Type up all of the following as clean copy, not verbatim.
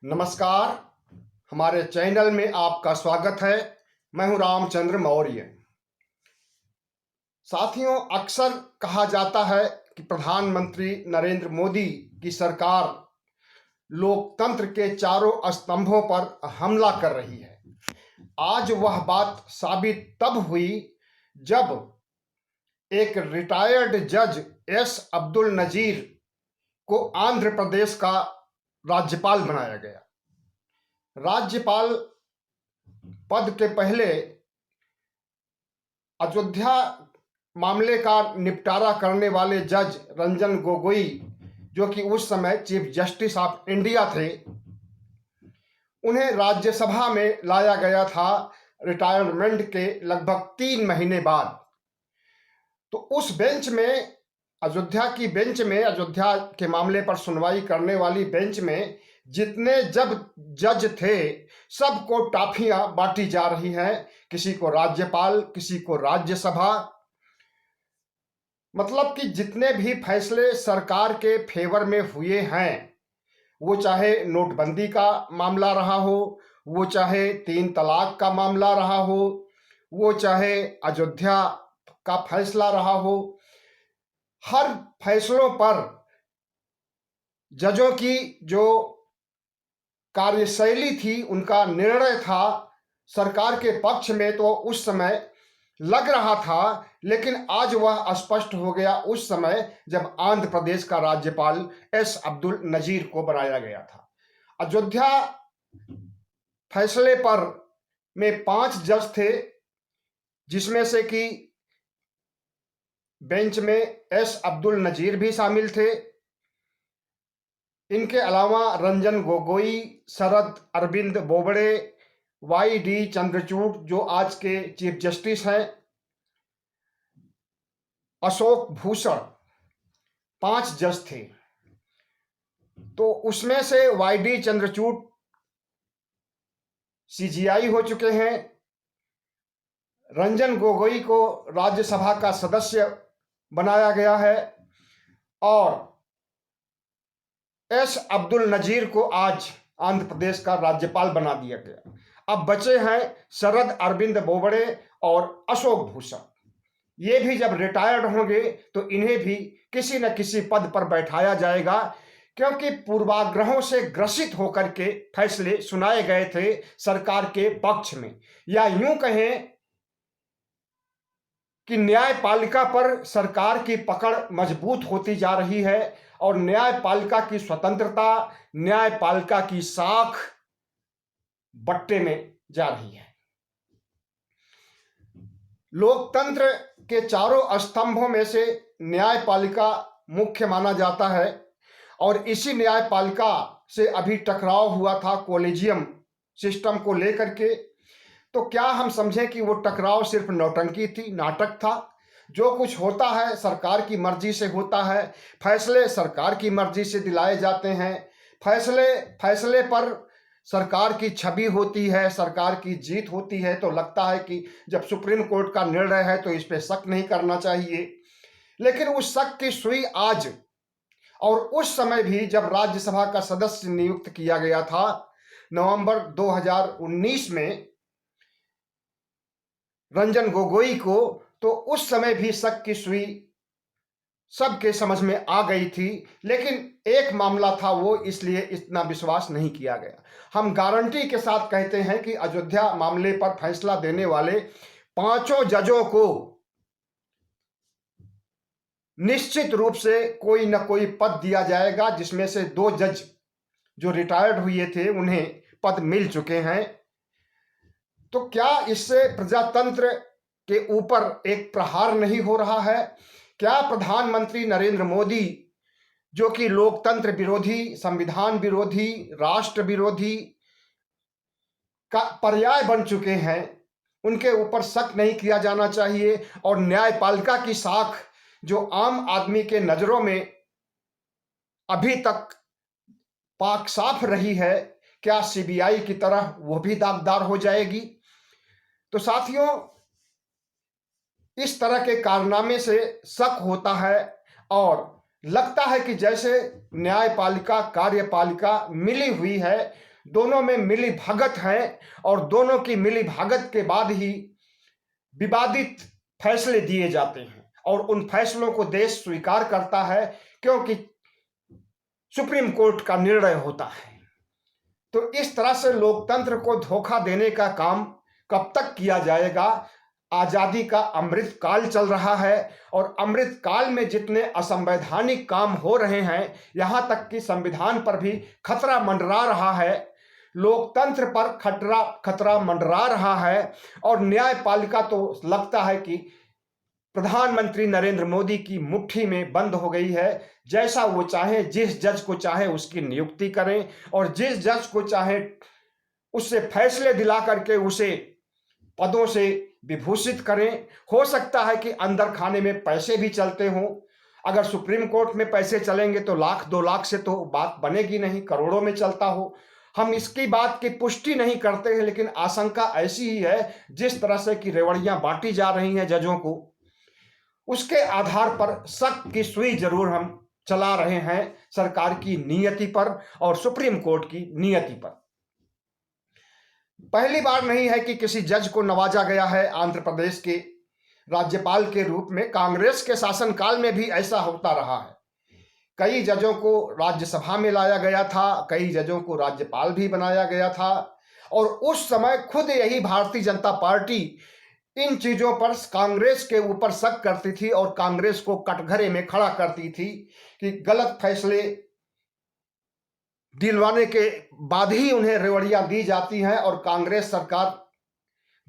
नमस्कार। हमारे चैनल में आपका स्वागत है। मैं हूं रामचंद्र मौर्य। साथियों, अक्सर कहा जाता है कि प्रधानमंत्री नरेंद्र मोदी की सरकार लोकतंत्र के चारों स्तंभों पर हमला कर रही है। आज वह बात साबित तब हुई जब एक रिटायर्ड जज एस अब्दुल नजीर को आंध्र प्रदेश का राज्यपाल बनाया गया। राज्यपाल पद के पहले अयोध्या मामले का निपटारा करने वाले जज रंजन गोगोई, जो कि उस समय चीफ जस्टिस ऑफ इंडिया थे, उन्हें राज्यसभा में लाया गया था रिटायरमेंट के लगभग 3 महीने बाद। तो उस बेंच में, अयोध्या के मामले पर सुनवाई करने वाली बेंच में जितने जब जज थे, सबको टॉफियां बांटी जा रही हैं। किसी को राज्यपाल, किसी को राज्यसभा। मतलब कि जितने भी फैसले सरकार के फेवर में हुए हैं, वो चाहे नोटबंदी का मामला रहा हो, वो चाहे 3 तलाक का मामला रहा हो, वो चाहे अयोध्या का फैसला रहा हो, हर फैसलों पर जजों की जो कार्यशैली थी, उनका निर्णय था सरकार के पक्ष में, तो उस समय लग रहा था। लेकिन आज वह स्पष्ट हो गया उस समय जब आंध्र प्रदेश का राज्यपाल एस अब्दुल नजीर को बनाया गया था। अयोध्या फैसले पर में 5 जज थे, जिसमें से कि बेंच में एस अब्दुल नजीर भी शामिल थे। इनके अलावा रंजन गोगोई, शरद अरविंद बोबड़े, वाई.डी. चंद्रचूड़, जो आज के चीफ जस्टिस हैं, अशोक भूषण, 5 जज थे। तो उसमें से वाई.डी. चंद्रचूड़ सीजीआई हो चुके हैं। रंजन गोगोई को राज्यसभा का सदस्य बनाया गया है और एस अब्दुल नजीर को आज आंध्र प्रदेश का राज्यपाल बना दिया गया। अब बचे हैं शरद अरविंद बोबड़े और अशोक भूषण। ये भी जब रिटायर्ड होंगे तो इन्हें भी किसी न किसी पद पर बैठाया जाएगा, क्योंकि पूर्वाग्रहों से ग्रसित होकर के फैसले सुनाए गए थे सरकार के पक्ष में। या यूं कहें कि न्यायपालिका पर सरकार की पकड़ मजबूत होती जा रही है और न्यायपालिका की स्वतंत्रता, न्यायपालिका की साख बट्टे में जा रही है। लोकतंत्र के चारों स्तंभों में से न्यायपालिका मुख्य माना जाता है और इसी न्यायपालिका से अभी टकराव हुआ था कॉलेजियम सिस्टम को लेकर के। तो क्या हम समझें कि वो टकराव सिर्फ नौटंकी थी, नाटक था? जो कुछ होता है सरकार की मर्जी से होता है, फैसले सरकार की मर्जी से दिलाए जाते हैं, फैसले पर सरकार की छवि होती है, सरकार की जीत होती है। तो लगता है कि जब सुप्रीम कोर्ट का निर्णय है तो इस पे शक नहीं करना चाहिए। लेकिन उस शक की सुई आज और उस समय भी जब राज्यसभा का सदस्य नियुक्त किया गया था नवंबर 2019 में रंजन गोगोई को, तो उस समय भी शक की सुई सबके समझ में आ गई थी। लेकिन एक मामला था, वो इसलिए इतना विश्वास नहीं किया गया। हम गारंटी के साथ कहते हैं कि अयोध्या मामले पर फैसला देने वाले 5 जजों को निश्चित रूप से कोई न कोई पद दिया जाएगा, जिसमें से 2 जज जो रिटायर्ड हुए थे उन्हें पद मिल चुके हैं। तो क्या इससे प्रजातंत्र के ऊपर एक प्रहार नहीं हो रहा है? क्या प्रधानमंत्री नरेंद्र मोदी, जो कि लोकतंत्र विरोधी, संविधान विरोधी, राष्ट्र विरोधी का पर्याय बन चुके हैं, उनके ऊपर शक नहीं किया जाना चाहिए? और न्यायपालिका की साख जो आम आदमी के नजरों में अभी तक पाक साफ रही है, क्या सीबीआई की तरह वो भी दागदार हो जाएगी? तो साथियों, इस तरह के कारनामे से शक होता है और लगता है कि जैसे न्यायपालिका कार्यपालिका मिली हुई है दोनों में मिली भगत है और दोनों की मिली भगत के बाद ही विवादित फैसले दिए जाते हैं और उन फैसलों को देश स्वीकार करता है, क्योंकि सुप्रीम कोर्ट का निर्णय होता है। तो इस तरह से लोकतंत्र को धोखा देने का काम कब तक किया जाएगा? आजादी का अमृत काल चल रहा है और अमृत काल में जितने असंवैधानिक काम हो रहे हैं, यहां तक कि संविधान पर भी खतरा मंडरा रहा है, लोकतंत्र पर खतरा मंडरा रहा है और न्यायपालिका तो लगता है कि प्रधानमंत्री नरेंद्र मोदी की मुट्ठी में बंद हो गई है। जैसा वो चाहे, जिस जज को चाहे उसकी नियुक्ति करें और जिस जज को चाहे उससे फैसले दिला करके उसे पदों से विभूषित करें। हो सकता है कि अंदर खाने में पैसे भी चलते हों। अगर सुप्रीम कोर्ट में पैसे चलेंगे तो लाख 2 लाख से तो बात बनेगी नहीं, करोड़ों में चलता हो। हम इसकी बात की पुष्टि नहीं करते हैं, लेकिन आशंका ऐसी ही है, जिस तरह से कि रेवड़ियां बांटी जा रही हैं जजों को, उसके आधार पर शक की सुई जरूर हम चला रहे हैं सरकार की नीयति पर और सुप्रीम कोर्ट की नीयति पर। पहली बार नहीं है कि किसी जज को नवाजा गया है आंध्र प्रदेश के राज्यपाल के रूप में। कांग्रेस के शासनकाल में भी ऐसा होता रहा है। कई जजों को राज्यसभा में लाया गया था, कई जजों को राज्यपाल भी बनाया गया था और उस समय खुद यही भारतीय जनता पार्टी इन चीजों पर कांग्रेस के ऊपर शक करती थी और कांग्रेस को कटघरे में खड़ा करती थी कि गलत फैसले दिलवाने के बाद ही उन्हें रेवड़ियां दी जाती हैं और कांग्रेस सरकार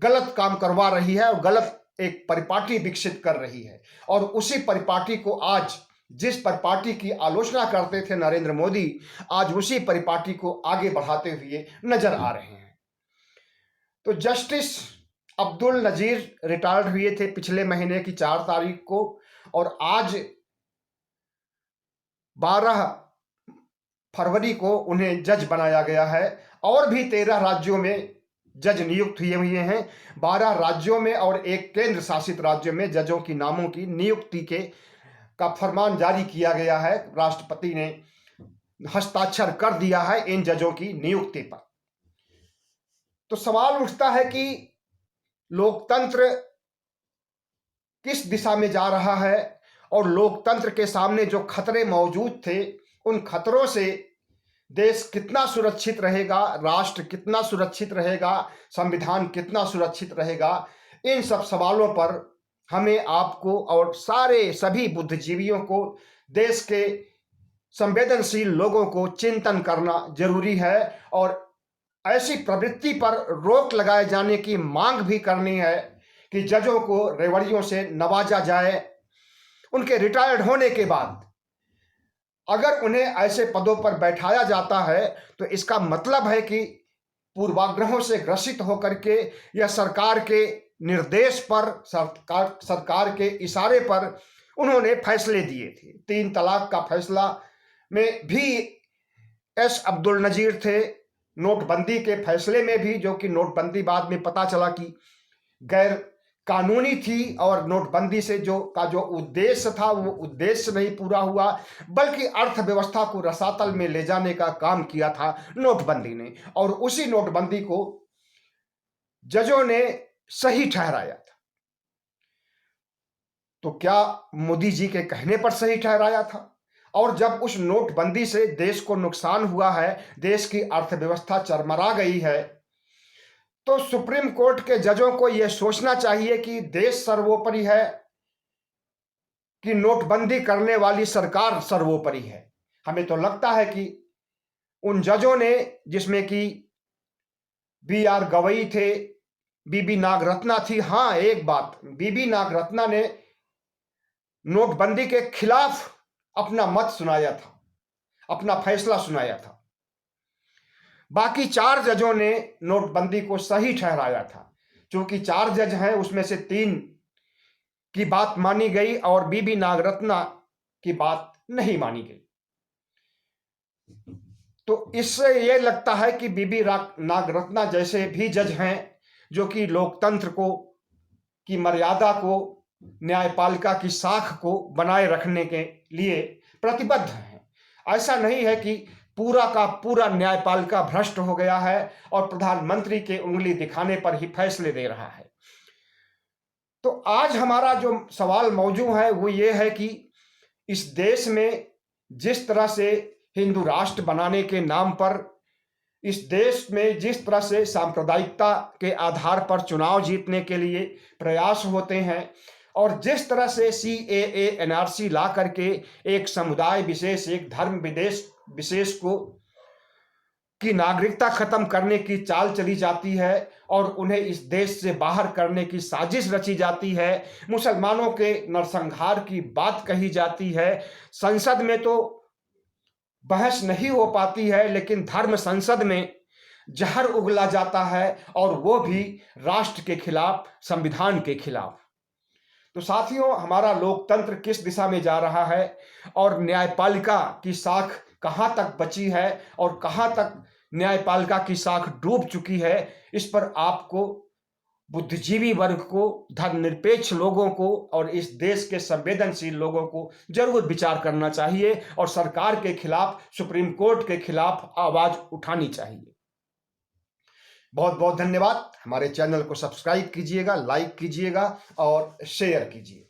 गलत काम करवा रही है और गलत एक परिपाटी विकसित कर रही है। और उसी परिपाटी को आज, जिस परिपाटी की आलोचना करते थे नरेंद्र मोदी, आज उसी परिपाटी को आगे बढ़ाते हुए नजर आ रहे हैं। तो जस्टिस अब्दुल नजीर रिटायर्ड हुए थे पिछले महीने की 4 तारीख को और आज 12 फरवरी को उन्हें जज बनाया गया है। और भी 13 राज्यों में जज नियुक्त हुए हैं। 12 राज्यों में और एक केंद्र शासित राज्य में जजों की नामों की नियुक्ति का फरमान जारी किया गया है। राष्ट्रपति ने हस्ताक्षर कर दिया है इन जजों की नियुक्ति पर। तो सवाल उठता है कि लोकतंत्र किस दिशा में जा रहा है और लोकतंत्र के सामने जो खतरे मौजूद थे, उन खतरों से देश कितना सुरक्षित रहेगा, राष्ट्र कितना सुरक्षित रहेगा, संविधान कितना सुरक्षित रहेगा। इन सब सवालों पर हमें, आपको और सभी बुद्धिजीवियों को, देश के संवेदनशील लोगों को चिंतन करना जरूरी है और ऐसी प्रवृत्ति पर रोक लगाए जाने की मांग भी करनी है कि जजों को रेवड़ियों से नवाजा जाए। उनके रिटायर्ड होने के बाद अगर उन्हें ऐसे पदों पर बैठाया जाता है तो इसका मतलब है कि पूर्वाग्रहों से ग्रसित होकर के या सरकार के निर्देश पर, सरकार के इशारे पर उन्होंने फैसले दिए थे। 3 तलाक का फैसला में भी एस अब्दुल नजीर थे, नोटबंदी के फैसले में भी, जो कि नोटबंदी बाद में पता चला कि गैर कानूनी थी और नोटबंदी से जो उद्देश्य था वो उद्देश्य नहीं पूरा हुआ, बल्कि अर्थव्यवस्था को रसातल में ले जाने का काम किया था नोटबंदी ने। और उसी नोटबंदी को जजों ने सही ठहराया था। तो क्या मोदी जी के कहने पर सही ठहराया था? और जब उस नोटबंदी से देश को नुकसान हुआ है, देश की अर्थव्यवस्था चरमरा गई है, तो सुप्रीम कोर्ट के जजों को यह सोचना चाहिए कि देश सर्वोपरि है कि नोटबंदी करने वाली सरकार सर्वोपरि है। हमें तो लगता है कि उन जजों ने, जिसमें कि BR गवई थे, बीबी नागरत्ना थी। हाँ, एक बात, बीबी नागरत्ना ने नोटबंदी के खिलाफ अपना मत सुनाया था, अपना फैसला सुनाया था। बाकी 4 जजों ने नोटबंदी को सही ठहराया था। क्योंकि 4 जज हैं, उसमें से 3 की बात मानी गई और बीबी नागरत्ना की बात नहीं मानी गई। तो इससे यह लगता है कि बीबी नागरत्ना जैसे भी जज हैं जो कि लोकतंत्र की मर्यादा को, न्यायपालिका की साख को बनाए रखने के लिए प्रतिबद्ध हैं। ऐसा नहीं है कि पूरा का पूरा न्यायपालिका भ्रष्ट हो गया है और प्रधानमंत्री के उंगली दिखाने पर ही फैसले दे रहा है। तो आज हमारा जो सवाल मौजू है वो ये है कि इस देश में जिस तरह से हिंदू राष्ट्र बनाने के नाम पर इस देश में जिस तरह से सांप्रदायिकता के आधार पर चुनाव जीतने के लिए प्रयास होते हैं और जिस तरह से CAA NRC ला करके एक समुदाय विशेष, एक धर्म विशेष को की नागरिकता खत्म करने की चाल चली जाती है और उन्हें इस देश से बाहर करने की साजिश रची जाती है, मुसलमानों के नरसंहार की बात कही जाती है। संसद में तो बहस नहीं हो पाती है, लेकिन धर्म संसद में जहर उगला जाता है और वो भी राष्ट्र के खिलाफ, संविधान के खिलाफ। तो साथियों, हमारा लोकतंत्र किस दिशा में जा रहा है और न्यायपालिका की साख कहां तक बची है और कहां तक न्यायपालिका की साख डूब चुकी है, इस पर आपको, बुद्धिजीवी वर्ग को, धर्मनिरपेक्ष लोगों को और इस देश के संवेदनशील लोगों को जरूर विचार करना चाहिए और सरकार के खिलाफ, सुप्रीम कोर्ट के खिलाफ आवाज उठानी चाहिए। बहुत बहुत धन्यवाद। हमारे चैनल को सब्सक्राइब कीजिएगा, लाइक कीजिएगा और शेयर कीजिए।